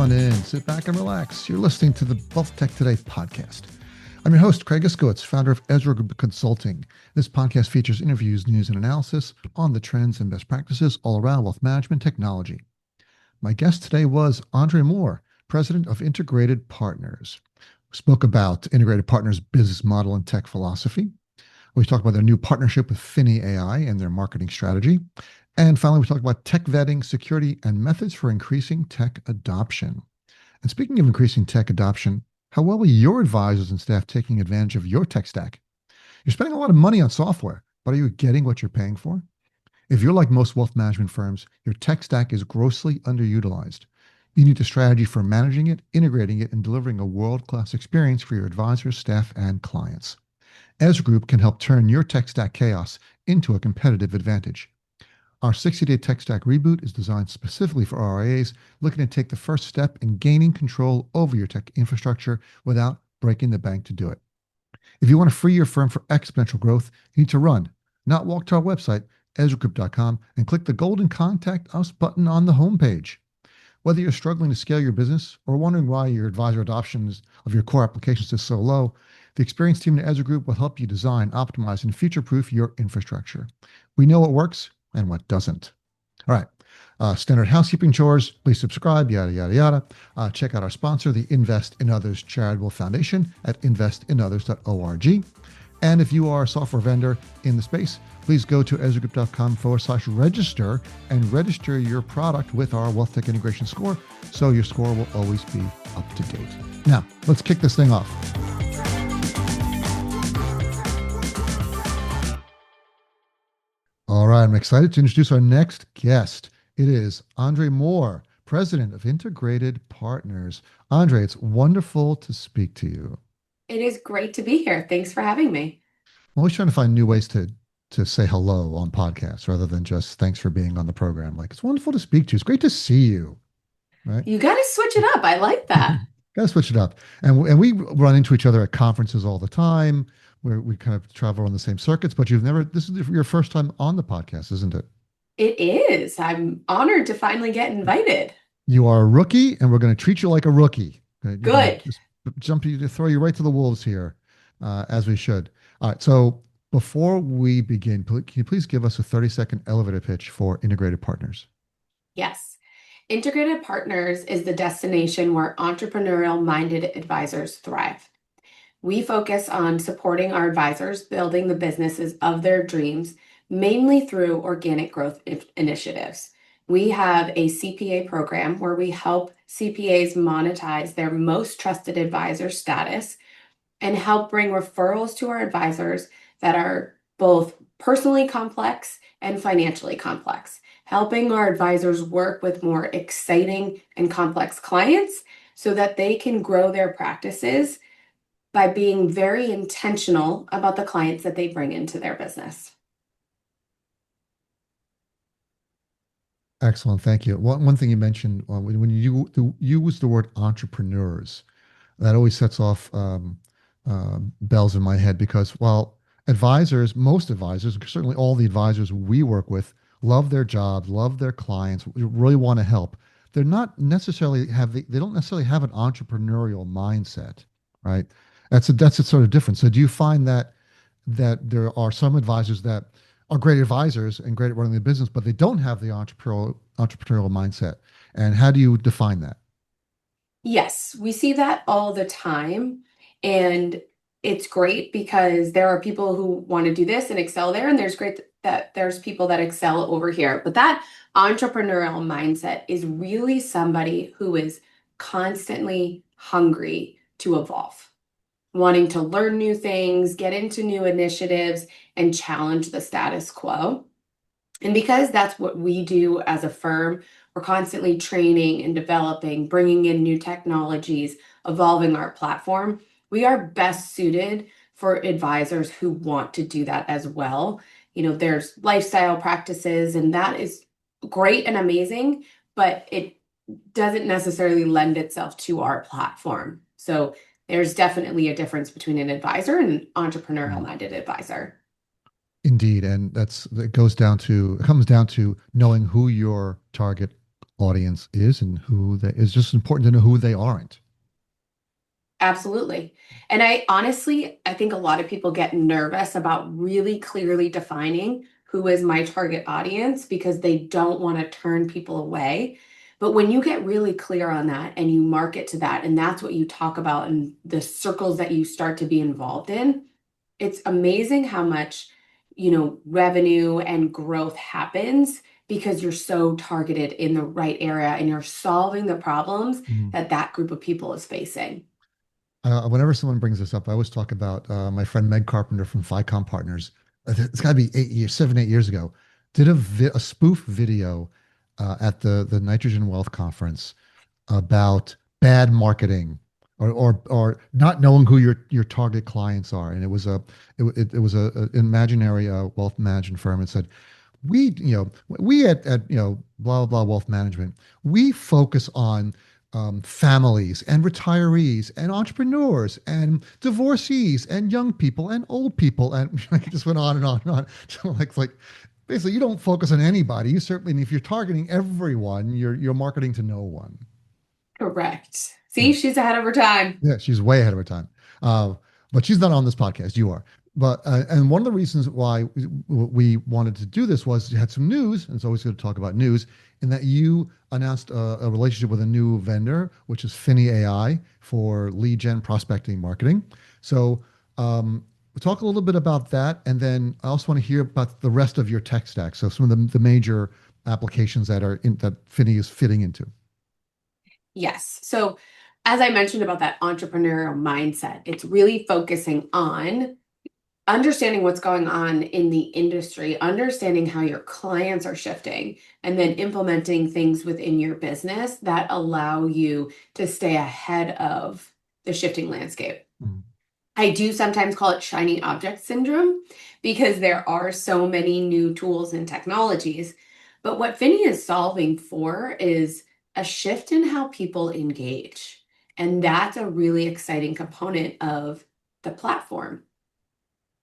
on in, sit back and relax. You're listening to the WealthTech Today podcast. I'm your host, Craig Iskowitz, founder of Ezra Group Consulting. This podcast features interviews, news, and analysis on the trends and best practices all around wealth management technology. My guest today was Andree Mohr, president of Integrated Partners. We spoke about Integrated Partners' business model and tech philosophy. We talked about their new partnership with Finny AI and their marketing strategy. And finally, we talked about tech vetting, security, and methods for increasing tech adoption. And speaking of increasing tech adoption, how well are your advisors and staff taking advantage of your tech stack? You're spending a lot of money on software, but are you getting what you're paying for? If you're like most wealth management firms, your tech stack is grossly underutilized. You need a strategy for managing it, integrating it, and delivering a world-class experience for your advisors, staff, and clients. Ezra Group can help turn your tech stack chaos into a competitive advantage. Our 60-day tech stack reboot is designed specifically for RIAs looking to take the first step in gaining control over your tech infrastructure without breaking the bank to do it. If you want to free your firm for exponential growth, you need to run, not walk to our website, ezragroup.com, and click the golden Contact Us button on the homepage. Whether you're struggling to scale your business or wondering why your advisor adoption of your core applications is so low, the experienced team at Ezra Group will help you design, optimize, and future-proof your infrastructure. We know what works and what doesn't. All right. Standard housekeeping chores. Please subscribe, yada, yada, yada. Check out our sponsor, the Invest in Others Charitable Foundation at investinothers.org. And if you are a software vendor in the space, please go to ezragroup.com/register and register your product with our WealthTech integration score so your score will always be up to date. Now, let's kick this thing off. All right, I'm excited to introduce our next guest. It is Andree Mohr, president of Integrated Partners. Andree, it's wonderful to speak to you. It is great to be here. Thanks for having me. I'm always trying to find new ways to say hello on podcasts rather than just thanks for being on the program. Like, it's wonderful to speak to you. It's great to see you. Right? You got to switch it up. I like that. Got to switch it up. And we run into each other at conferences all the time where we kind of travel on the same circuits, but this is your first time on the podcast, isn't it? It is. I'm honored to finally get invited. You are a rookie, and we're going to treat you like a rookie. Good. Just throw you right to the wolves here, as we should. All right. So before we begin, can you please give us a 30-second elevator pitch for Integrated Partners? Yes. Integrated Partners is the destination where entrepreneurial-minded advisors thrive. We focus on supporting our advisors building the businesses of their dreams, mainly through organic growth initiatives. We have a CPA program where we help CPAs monetize their most trusted advisor status and help bring referrals to our advisors that are both personally complex and financially complex, helping our advisors work with more exciting and complex clients so that they can grow their practices by being very intentional about the clients that they bring into their business. Excellent. Thank you. One thing you mentioned when you use the word entrepreneurs, that always sets off bells in my head because while most advisors, certainly all the advisors we work with, love their jobs, love their clients, really want to help, they don't necessarily have an entrepreneurial mindset, right? That's a sort of difference. So do you find that there are some advisors that are great advisors and great at running the business, but they don't have the entrepreneurial mindset? And how do you define that? Yes, we see that all the time. And it's great because there are people who want to do this and excel there. And there's people that excel over here. But that entrepreneurial mindset is really somebody who is constantly hungry to evolve, wanting to learn new things, get into new initiatives, and challenge the status quo. And because that's what we do as a firm, we're constantly training and developing, bringing in new technologies, evolving our platform. We are best suited for advisors who want to do that as well. There's lifestyle practices, and that is great and amazing, but it doesn't necessarily lend itself to our platform. So there's definitely a difference between an advisor and an entrepreneurial-minded advisor. Indeed, and it comes down to knowing who your target audience is and who they it's just important to know who they aren't. Absolutely. And I think a lot of people get nervous about really clearly defining who is my target audience because they don't want to turn people away. But when you get really clear on that and you market to that, and that's what you talk about in the circles that you start to be involved in, it's amazing how much, revenue and growth happens because you're so targeted in the right area and you're solving the problems Mhm. that that group of people is facing. Whenever someone brings this up, I always talk about my friend Meg Carpenter from Ficom Partners. It's got to be 8 years, 7, 8 years ago. Did a spoof video at the Nitrogen Wealth Conference about bad marketing or not knowing who your target clients are. And it was a imaginary wealth management firm. And said, we at blah blah wealth management, we focus on families and retirees and entrepreneurs and divorcees and young people and old people, and it just went on and on and on. So like basically, you don't focus on anybody. You certainly, if you're targeting everyone, you're marketing to no one. Correct. Yeah. See, she's ahead of her time. Yeah, she's way ahead of her time. Uh, but she's not on this podcast. You are. But and one of the reasons why we wanted to do this was you had some news, and it's always good to talk about news. In that you announced a relationship with a new vendor, which is Finny AI for lead gen prospecting marketing. So we'll talk a little bit about that, and then I also want to hear about the rest of your tech stack. So some of the major applications that Finny is fitting into. Yes. So, as I mentioned about that entrepreneurial mindset, it's really focusing on understanding what's going on in the industry, understanding how your clients are shifting, and then implementing things within your business that allow you to stay ahead of the shifting landscape. Mm. I do sometimes call it shiny object syndrome because there are so many new tools and technologies. But what Finny is solving for is a shift in how people engage. And that's a really exciting component of the platform.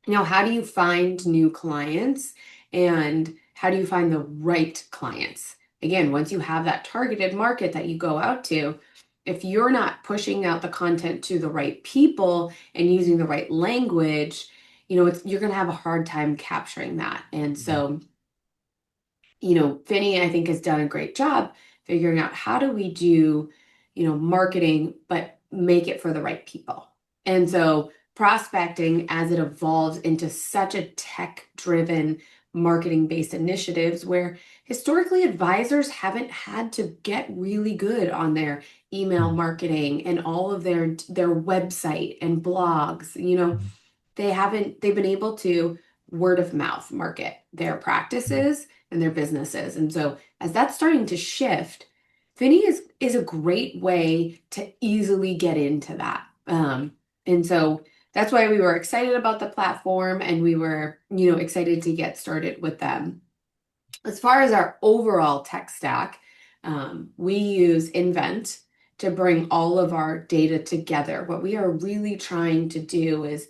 Now, how do you find new clients and how do you find the right clients? Again, once you have that targeted market that you go out to, if you're not pushing out the content to the right people and using the right language, you're going to have a hard time capturing that. And so, Finny, I think, has done a great job figuring out how do we do, marketing, but make it for the right people. And so prospecting as it evolves into such a tech-driven marketing-based initiatives where historically advisors haven't had to get really good on their email Mm. marketing and all of their website and blogs. Mm. They've been able to word of mouth market their Mm. practices and their businesses. And so as that's starting to shift, Finny is a great way to easily get into that. And so that's why we were excited about the platform and we were, excited to get started with them. As far as our overall tech stack, we use Invent to bring all of our data together. What we are really trying to do is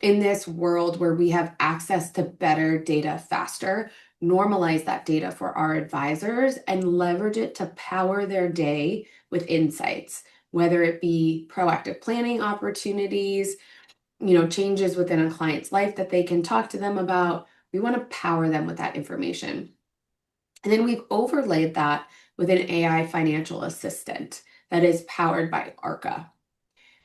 in this world where we have access to better data faster, normalize that data for our advisors and leverage it to power their day with insights, whether it be proactive planning opportunities, changes within a client's life that they can talk to them about. We want to power them with that information. And then we've overlaid that with an AI financial assistant that is powered by Arca.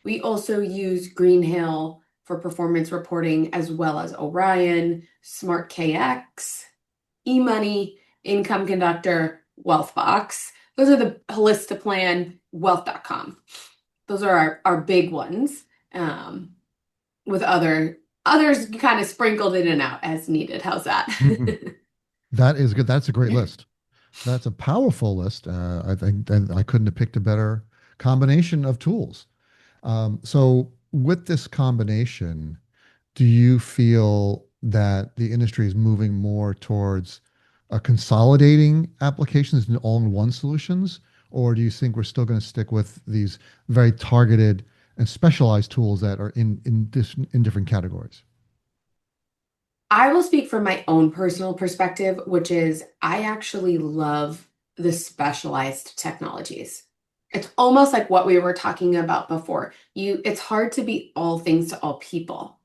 We also use Greenhill for performance reporting, as well as Orion, Smart KX, eMoney, Income Conductor, Wealthbox. Those are the Holistaplan, Wealth.com. Those are our big ones, with others kind of sprinkled in and out as needed. How's that? Mhm. That is good. That's a great list. That's a powerful list. I think and I couldn't have picked a better combination of tools. So with this combination, do you feel that the industry is moving more towards consolidating applications in all-in-one solutions, or do you think we're still going to stick with these very targeted and specialized tools that are in different categories? I will speak from my own personal perspective, which is I actually love the specialized technologies. It's almost like what we were talking about before. It's hard to be all things to all people,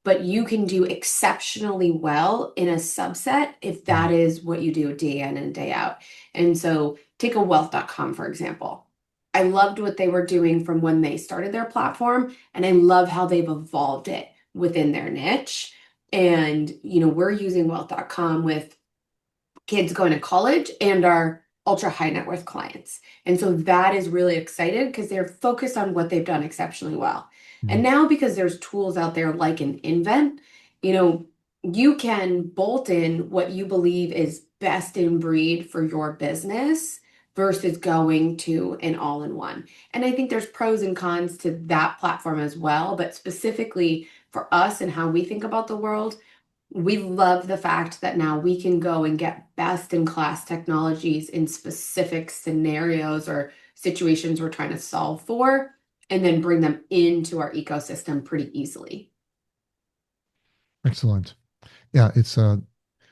but you can do exceptionally well in a subset if that is what you do day in and day out. And so take a wealth.com, for example. I loved what they were doing from when they started their platform, and I love how they've evolved it within their niche. And, we're using wealth.com with kids going to college and our ultra high net worth clients. And so that is really excited because they're focused on what they've done exceptionally well. And now because there's tools out there like an Invent, you can bolt in what you believe is best in breed for your business versus going to an all-in-one. And I think there's pros and cons to that platform as well, but specifically for us and how we think about the world, we love the fact that now we can go and get best in class technologies in specific scenarios or situations we're trying to solve for, and then bring them into our ecosystem pretty easily. Excellent. Yeah, it's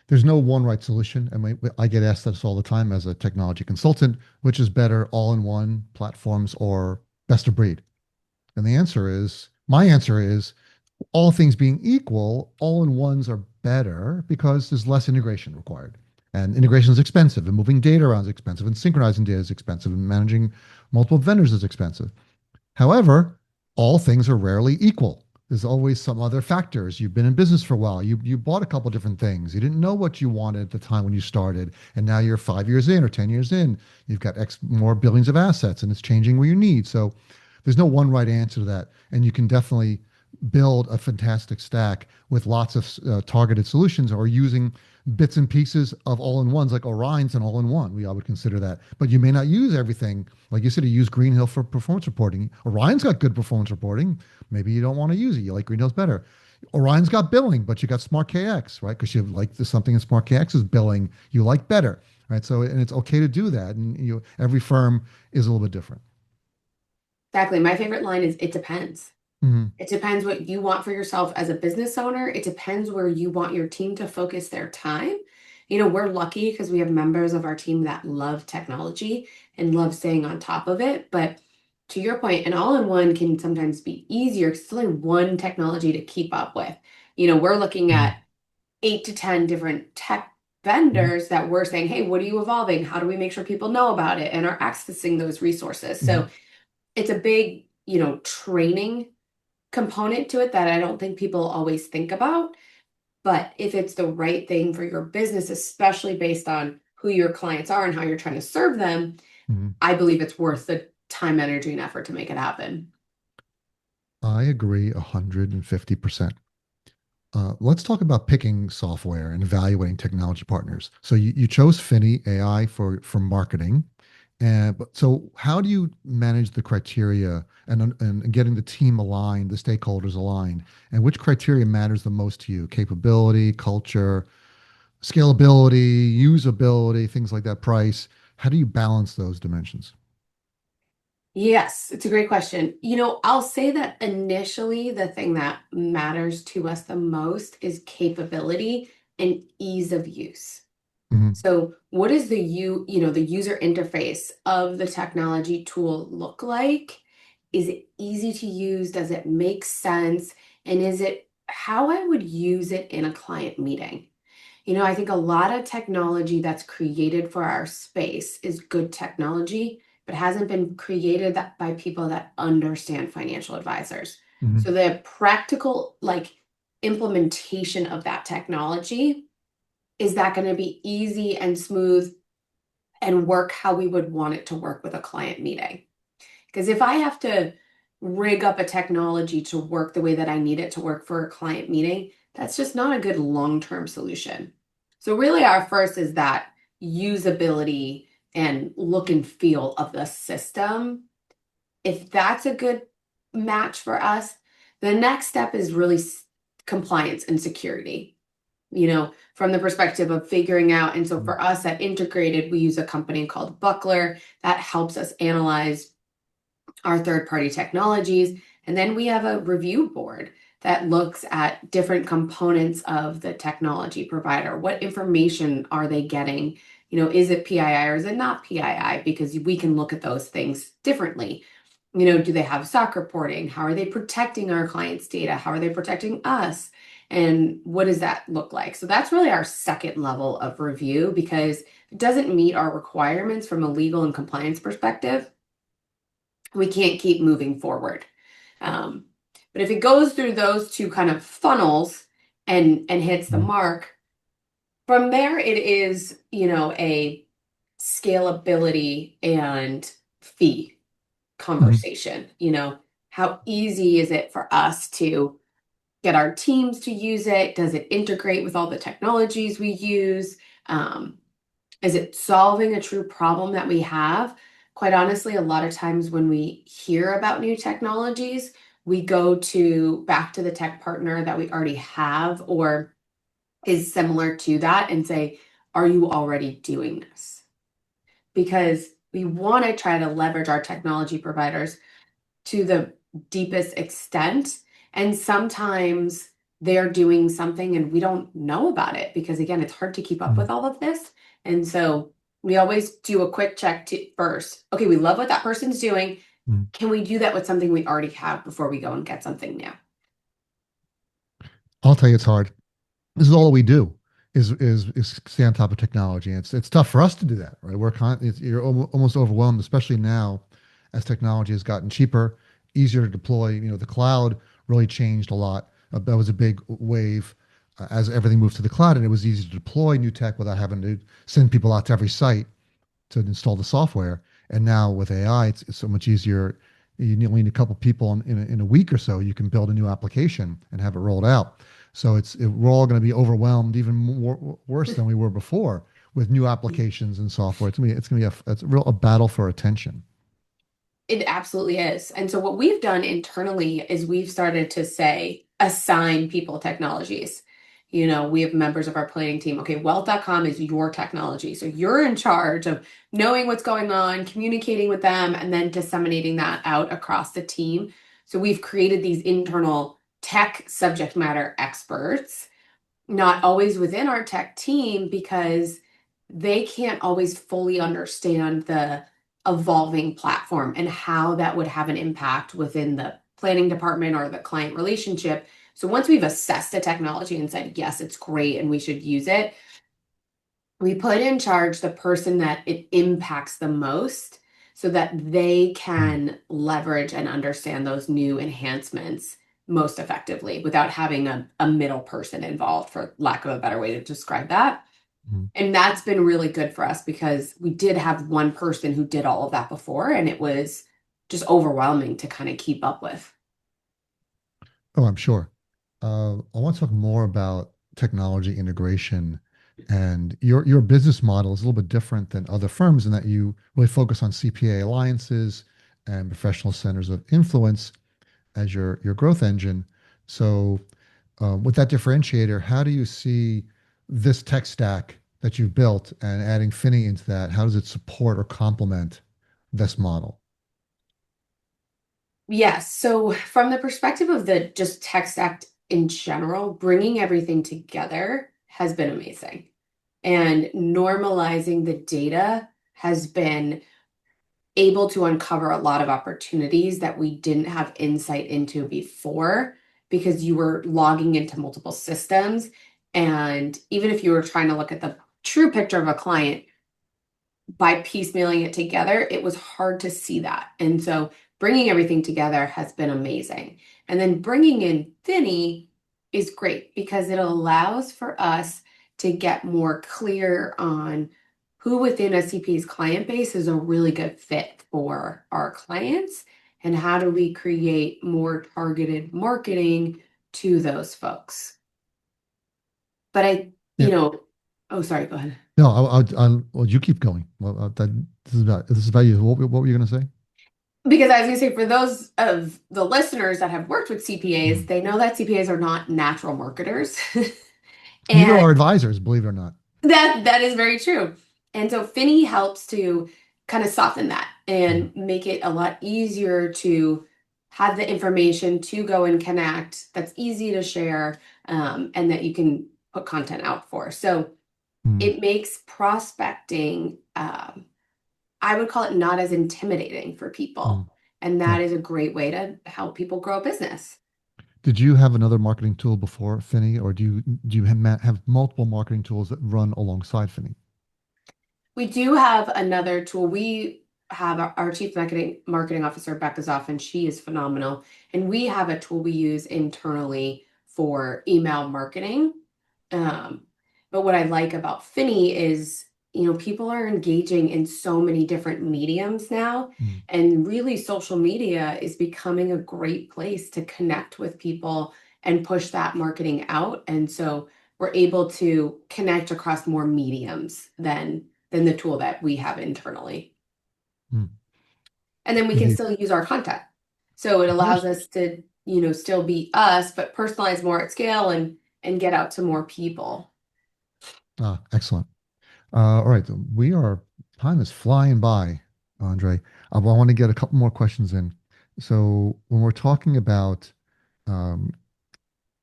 there's no one right solution. I get asked this all the time as a technology consultant, which is better, all-in-one platforms or best of breed? And my answer is, all things being equal, all-in-ones are better because there's less integration required. And integration is expensive, and moving data around is expensive, and synchronizing data is expensive, and managing multiple vendors is expensive. However, all things are rarely equal. There's always some other factors. You've been in business for a while. You bought a couple different things. You didn't know what you wanted at the time when you started, and now you're 5 years in or 10 years in. You've got X more billions of assets, and it's changing where you need. So there's no one right answer to that, and you can definitely build a fantastic stack with lots of targeted solutions, or using bits and pieces of all-in-ones, like Orion's an all-in-one. I would consider that. But you may not use everything. Like you said, you use Greenhill for performance reporting. Orion's got good performance reporting. Maybe you don't want to use it. You like Greenhill's better. Orion's got billing, but you got Smart KX, right? Because you like something in Smart KX's billing you like better, right? So, and it's okay to do that. And every firm is a little bit different. Exactly. My favorite line is, it depends. Mm-hmm. It depends what you want for yourself as a business owner. It depends where you want your team to focus their time. We're lucky because we have members of our team that love technology and love staying on top of it. But to your point, an all-in-one can sometimes be easier because it's only one technology to keep up with. We're looking at 8 to 10 different tech vendors that we're saying, hey, what are you evolving? How do we make sure people know about it and are accessing those resources? So it's a big, training component to it that I don't think people always think about. But if it's the right thing for your business, especially based on who your clients are and how you're trying to serve them, I believe it's worth the time, energy, and effort to make it happen. I agree 150%. Let's talk about picking software and evaluating technology partners. So you chose Finny AI for marketing. So how do you manage the criteria and getting the team aligned, the stakeholders aligned, and which criteria matters the most to you? Capability, culture, scalability, usability, things like that, price. How do you balance those dimensions? Yes, it's a great question. I'll say that initially the thing that matters to us the most is capability and ease of use. Hmm. So what does the user interface of the technology tool look like? Is it easy to use? Does it make sense? And is it how I would use it in a client meeting? I think a lot of technology that's created for our space is good technology, but hasn't been created by people that understand financial advisors. Hmm. So the practical implementation of that technology, is that going to be easy and smooth and work how we would want it to work with a client meeting? Because if I have to rig up a technology to work the way that I need it to work for a client meeting, that's just not a good long-term solution. So really our first is that usability and look and feel of the system. If that's a good match for us, the next step is really compliance and security, from the perspective of figuring out. And so for us at Integrated, we use a company called Buckler that helps us analyze our third-party technologies. And then we have a review board that looks at different components of the technology provider. What information are they getting, Is it PII or is it not PII? Because we can look at those things differently. Do they have SOC reporting? How are they protecting our clients' data? How are they protecting us? And what does that look like? So that's really our second level of review, because it doesn't meet our requirements from a legal and compliance perspective, we can't keep moving forward. But if it goes through those two kind of funnels and hits the mark, from there it is, a scalability and fee conversation. How easy is it for us to get our teams to use it? Does it integrate with all the technologies we use? Is it solving a true problem that we have? Quite honestly, a lot of times when we hear about new technologies, we go back to the tech partner that we already have or is similar to that and say, are you already doing this? Because we want to try to leverage our technology providers to the deepest extent. And sometimes they're doing something and we don't know about it because, again, it's hard to keep up with all of this. And so we always do a quick check first. Okay, we love what that person's doing. Can we do that with something we already have before we go and get something new? I'll tell you, it's hard. This is all we do is stay on top of technology. And it's tough for us to do that, right? You're almost overwhelmed, especially now as technology has gotten cheaper, easier to deploy. The cloud really changed a lot. That was a big wave as everything moved to the cloud, and it was easy to deploy new tech without having to send people out to every site to install the software. And now with AI, it's so much easier. You only need a couple people in a week or so. You can build a new application and have it rolled out. So we're all going to be overwhelmed, even worse than we were before, with new applications and software. It's gonna be a battle for attention. It absolutely is. And so what we've done internally is we've started to say, assign people technologies. We have members of our planning team. Okay, wealth.com is your technology. So you're in charge of knowing what's going on, communicating with them, and then disseminating that out across the team. So we've created these internal tech subject matter experts, not always within our tech team, because they can't always fully understand the evolving platform and how that would have an impact within the planning department or the client relationship. So once we've assessed the technology and said, yes, it's great and we should use it, we put in charge the person that it impacts the most so that they can leverage and understand those new enhancements most effectively without having a middle person involved, for lack of a better way to describe that. And that's been really good for us because we did have one person who did all of that before, and it was just overwhelming to kind of keep up with. Oh, I'm sure. I want to talk more about technology integration, and your business model is a little bit different than other firms in that you really focus on CPA alliances and professional centers of influence as your growth engine. So, with that differentiator, how do you see this tech stack that you've built and adding Finney into that? How does it support or complement this model? Yes. So from the perspective of the just tech stack in general, bringing everything together has been amazing. And normalizing the data has been able to uncover a lot of opportunities that we didn't have insight into before because you were logging into multiple systems. And even if you were trying to look at the true picture of a client by piecemealing it together, it was hard to see that. And so bringing everything together has been amazing. And then bringing in Finney is great because it allows for us to get more clear on who within a CPA's client base is a really good fit for our clients and how do we create more targeted marketing to those folks. But Yeah. oh, sorry, go ahead. No, well, you keep going. Well, this is about you. What were you going to say? Because I was going to say, for those of the listeners that have worked with CPAs, Mhm. they know that CPAs are not natural marketers. Neither And are advisors, believe it or not. that is very true. And so Finney helps to kind of soften that Mhm. and make it a lot easier to have the information to go and connect that's easy to share, and that you can put content out for. So Mm, it makes prospecting, I would call it not as intimidating for mm. people. And Yeah. that is a great way to help people grow a business. Did you have another marketing tool before Finny, or do you have multiple marketing tools that run alongside Finny? We do have another tool. We have our chief marketing officer, Becca Zoff, and she is phenomenal. And we have a tool we use internally for email marketing. Um, but what I like about Finny is, people are engaging in so many different mediums now, Mm, and really social media is becoming a great place to connect with people and push that marketing out. And so we're able to connect across more mediums than the tool that we have internally. mm. And then we can Indeed. still use our content. So it Of allows course. us to, still be us, but personalize more at scale and get out to more people. Ah, excellent. All right. Time is flying by, Andre. I want to get a couple more questions in. So when we're talking about um,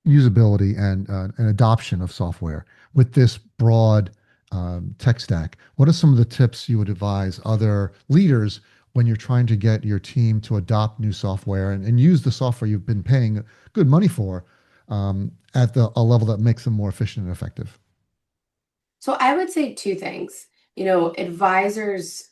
usability and adoption of software with this broad tech stack, what are some of the tips you would advise other leaders when you're trying to get your team to adopt new software and use the software you've been paying good money for at a level that makes them more efficient and effective? So I would say two things. Advisors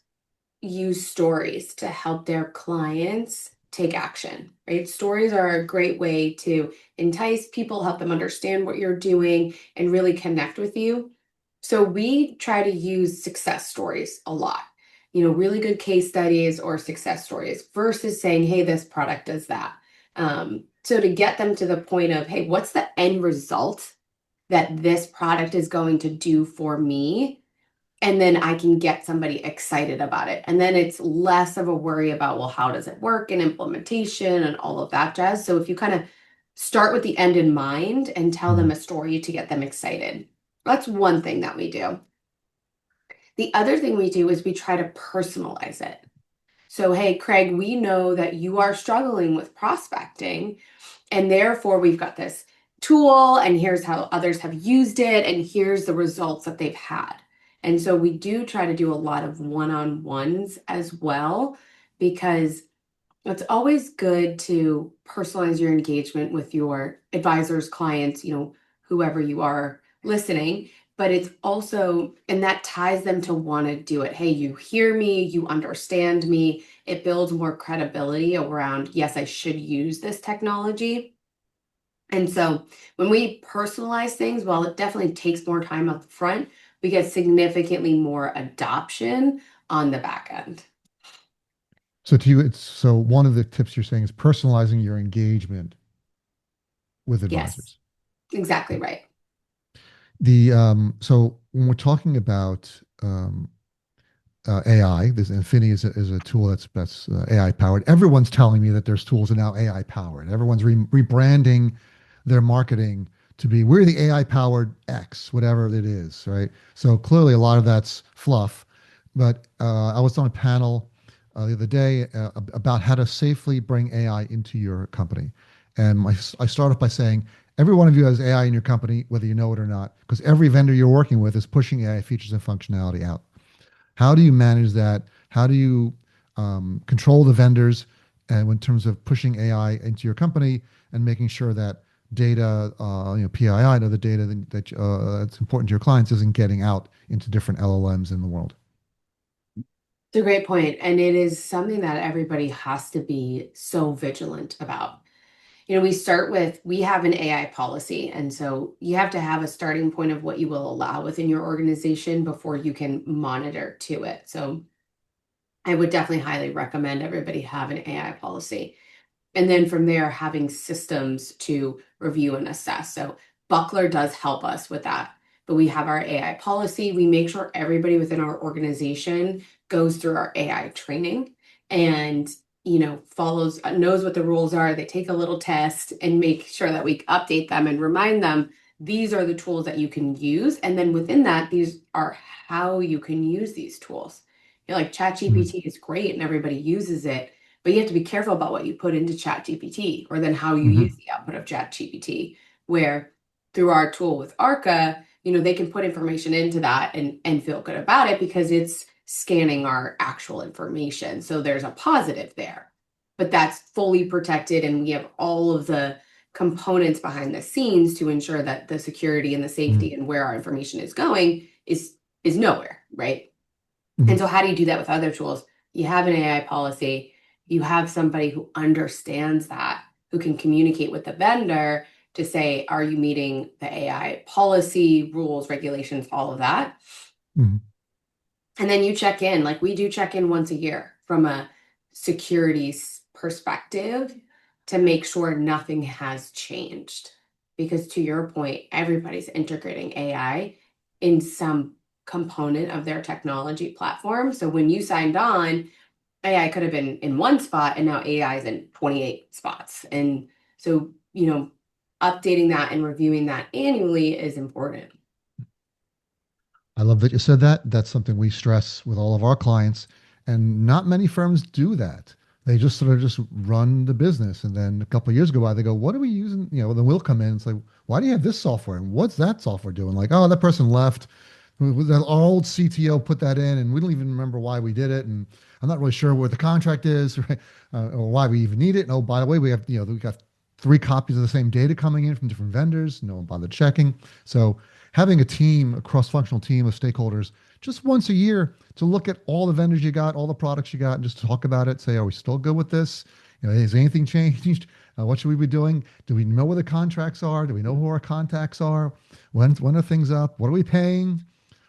use stories to help their clients take action, right? Stories are a great way to entice people, help them understand what you're doing, and really connect with you. So we try to use success stories a lot, really good case studies or success stories versus saying, hey, this product does that. So to get them to the point of, hey, what's the end result that this product is going to do for me? And then I can get somebody excited about it. And then it's less of a worry about, well, how does it work and implementation and all of that jazz. So if you kind of start with the end in mind and tell them Mm, a story to get them excited, that's one thing that we do. The other thing we do is we try to personalize it. So, hey, Craig, we know that you are struggling with prospecting, and therefore we've got this tool, and here's how others have used it, and here's the results that they've had. And so we do try to do a lot of one-on-ones as well, because it's always good to personalize your engagement with your advisors, clients, whoever you are listening. But it's also, and that ties them to want to do it. Hey, you hear me, you understand me. It builds more credibility around, yes, I should use this technology. And so when we personalize things, while it definitely takes more time up front, we get significantly more adoption on the back end. So to you, it's so one of the tips you're saying is personalizing your engagement with Yes, advisors. exactly right. So when we're talking about AI, this Infinity is a tool that's AI powered. Everyone's telling me that there's tools that are now AI powered. Everyone's rebranding their marketing to be we're the AI powered X, whatever it is, right? So clearly a lot of that's fluff. But I was on a panel the other day about how to safely bring AI into your company, and I start off by saying every one of you has AI in your company, whether you know it or not, because every vendor you're working with is pushing AI features and functionality out. How do you manage that? How do you control the vendors in terms of pushing AI into your company and making sure that data, PII, the data that's important to your clients, isn't getting out into different LLMs in the world? It's a great point, and it is something that everybody has to be so vigilant about. We start with we have an AI policy, and so you have to have a starting point of what you will allow within your organization before you can monitor to it. So I would definitely highly recommend everybody have an AI policy. And then from there, having systems to review and assess. So Buckler does help us with that. But we have our AI policy. We make sure everybody within our organization goes through our AI training and follows knows what the rules are. They take a little test and make sure that we update them and remind them these are the tools that you can use. And then within that, these are how you can use these tools. Like Mm, ChatGPT is great and everybody uses it, but you have to be careful about what you put into ChatGPT or then how you mhm. use the output of ChatGPT, where through our tool with Arca, they can put information into that and feel good about it because it's scanning our actual information. So there's a positive there, but that's fully protected, and we have all of the components behind the scenes to ensure that the security and the Mhm. safety and where our information is going is nowhere, right? And Mhm. so how do you do that with other tools? You have an AI policy, you have somebody who understands that, who can communicate with the vendor to say, are you meeting the AI policy, rules, regulations, all of that? Mhm. And then you check in, like we do check in once a year from a security perspective to make sure nothing has changed. Because to your point, everybody's integrating AI in some component of their technology platform. So when you signed on, AI could have been in one spot and now AI is in 28 spots. And so, updating that and reviewing that annually is important. I love that you said that. That's something we stress with all of our clients, and not many firms do that. They just sort of just run the business, and then a couple of years go by, they go, "What are we using?" Then we'll come in and say, "Why do you have this software? And what's that software doing?" Like, "Oh, that person left. Our old CTO put that in, and we don't even remember why we did it, and I'm not really sure what the contract is, right? Or why we even need it. And oh, by the way, we got three copies of the same data coming in from different vendors. No one bothered checking. So having a team, a cross-functional team of stakeholders, just once a year to look at all the vendors you got, all the products you got, and just talk about it. Say, are we still good with this? Has anything changed? What should we be doing? Do we know where the contracts are? Do we know who our contacts are? When are things up? What are we paying?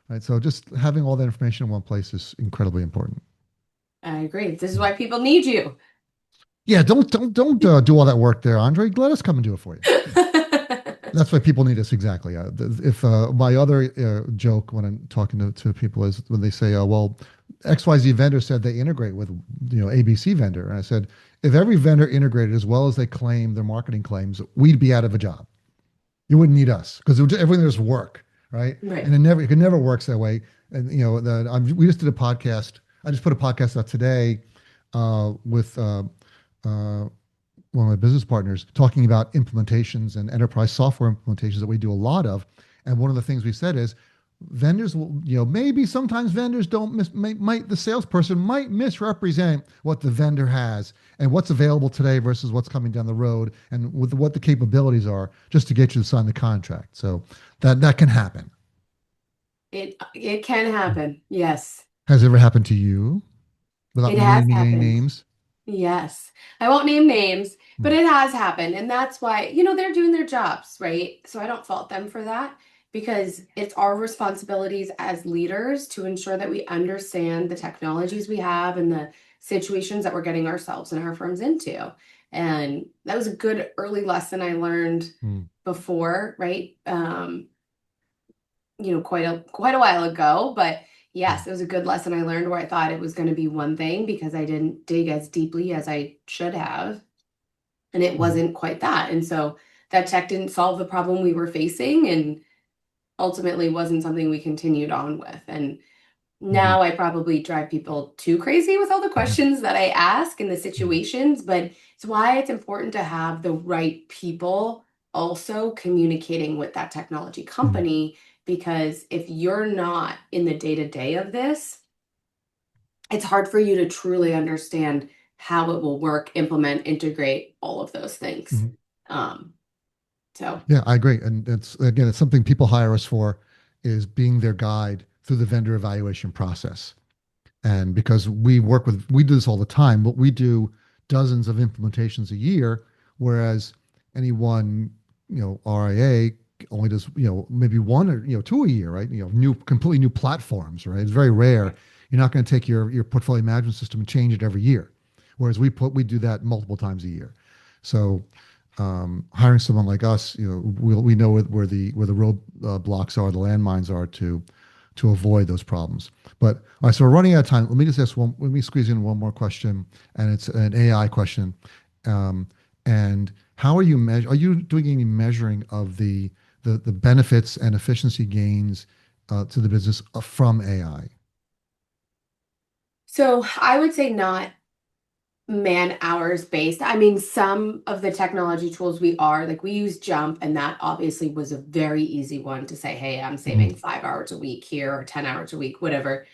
Right. So just having all that information in one place is incredibly important. I agree. This is why people need you. Yeah. Don't do all that work there, Andre. Let us come and do it for you. That's why people need us exactly. If my other joke when I'm talking to people is when they say, well, XYZ vendor said they integrate with ABC vendor, and I said, if every vendor integrated as well as they claim their marketing claims, we'd be out of a job. You wouldn't need us because everything just work, right? And Right. it never works that way. And we just did a podcast. I just put a podcast out today with uh, one of my business partners talking about implementations and enterprise software implementations that we do a lot of. And one of the things we said is vendors will, maybe sometimes vendors don't might the salesperson might misrepresent what the vendor has and what's available today versus what's coming down the road and with what the capabilities are just to get you to sign the contract. So that can happen. It can happen. Yes. Has it ever happened to you without It has naming any happened. names? Yes. I won't name names, but Hmm. it has happened. And that's why, they're doing their jobs, right? So I don't fault them for that because it's our responsibilities as leaders to ensure that we understand the technologies we have and the situations that we're getting ourselves and our firms into. And that was a good early lesson I learned Hmm. before, right? Quite a while ago, but Hmm. yes, it was a good lesson I learned where I thought it was going to be one thing because I didn't dig as deeply as I should have, and it Hmm. wasn't quite that. And so that tech didn't solve the problem we were facing and ultimately wasn't something we continued on with. And Hmm. now I probably drive people too crazy with all the Hmm. questions that I ask and the Hmm. situations, but it's why it's important to have the right people also communicating with that technology Hmm. company. Because if you're not in the day to day of this, it's hard for you to truly understand how it will work, implement, integrate all of those things. Hmm. Um, so, Yeah, I agree. And it's something people hire us for is being their guide through the vendor evaluation process. And because we do this all the time, but we do dozens of implementations a year, whereas any one, RIA only does, maybe one or, two a year, right? Completely new platforms, right? It's very rare. right. You're not going to take your portfolio management system and change it every year. Whereas we do that multiple times a year. So hiring someone like us, we know where the road blocks are, the landmines are to avoid those problems. But all right, so we're running out of time. Let me just ask one. Let me squeeze in one more question, and it's an AI question. Um, and how are you measure? Are you doing any measuring of the benefits and efficiency gains to the business from AI? So I would say not man hours based. I mean, some of the technology tools we use Jump, and that obviously was a very easy one to say, hey, I'm saving 5 hours a week here or 10 hours a week, whatever.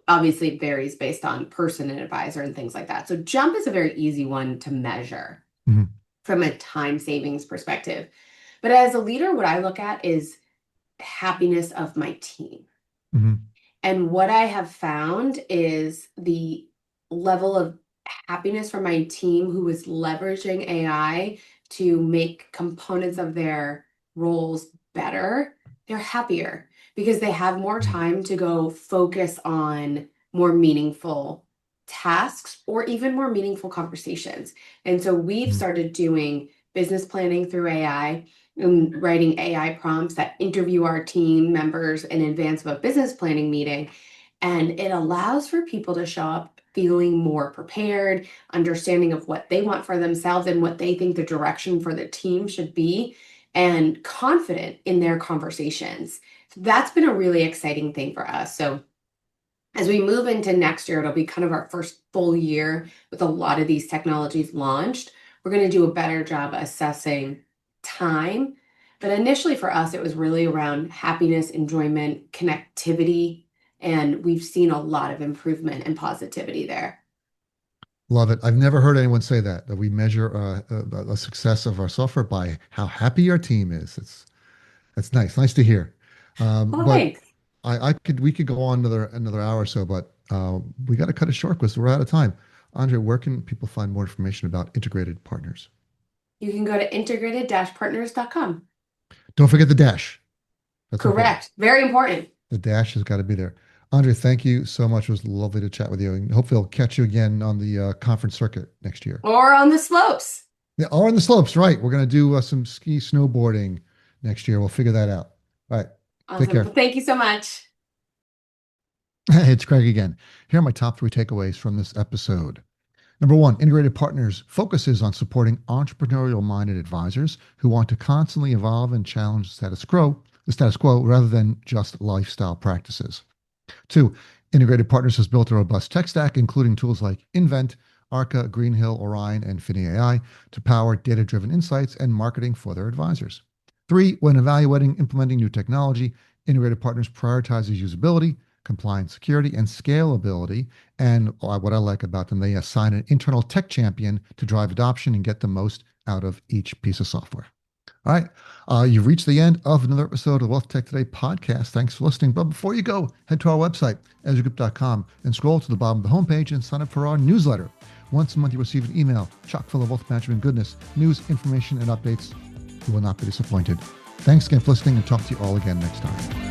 Obviously it varies based on person and advisor and things like that. So Jump is a very easy one to measure Mhm. from a time savings perspective. But as a leader, what I look at is happiness of my team. Mhm. And what I have found is the level of happiness from my team who is leveraging AI to make components of their roles better. They're happier because they have more time to go focus on more meaningful tasks or even more meaningful conversations. And so we've started doing business planning through AI and writing AI prompts that interview our team members in advance of a business planning meeting. And it allows for people to show up feeling more prepared, understanding of what they want for themselves and what they think the direction for the team should be, and confident in their conversations. So that's been a really exciting thing for us. So as we move into next year, it'll be kind of our first full year with a lot of these technologies launched. We're going to do a better job assessing time. But initially for us, it was really around happiness, enjoyment, connectivity, and we've seen a lot of improvement and positivity there. Love it. I've never heard anyone say that we measure a success of our software by how happy our team is. That's nice. Nice to hear. Oh, But thanks. we could go on another hour or so, but we got to cut it short because we're out of time. Andree, where can people find more information about integrated partners? You can go to integrated-partners.com. Don't forget the dash. That's important. Correct. Very important. The dash has got to be there. Andree, thank you so much. It was lovely to chat with you, and hopefully I'll catch you again on the conference circuit next year. Or on the slopes. Yeah, or on the slopes, right? We're going to do some ski snowboarding next year. We'll figure that out. All right. Take Awesome. care. Well, thank you so much. Hey, it's Craig again. Here are my top 3 takeaways from this episode. Number 1, integrated partners focuses on supporting entrepreneurial minded advisors who want to constantly evolve and challenge the status quo rather than just lifestyle practices. 2, integrated partners has built a robust tech stack, including tools like Invent, Arca, Greenhill, Orion, and Finney AI to power data-driven insights and marketing for their advisors. 3, when evaluating implementing new technology, integrated partners prioritizes usability, compliance, security, and scalability. And what I like about them, they assign an internal tech champion to drive adoption and get the most out of each piece of software. All right. You've reached the end of another episode of WealthTech Today podcast. Thanks for listening. But before you go, head to our website, ezragroup.com, and scroll to the bottom of the homepage and sign up for our newsletter. Once a month, you receive an email chock full of wealth management goodness, news, information, and updates. You will not be disappointed. Thanks again for listening, and talk to you all again next time.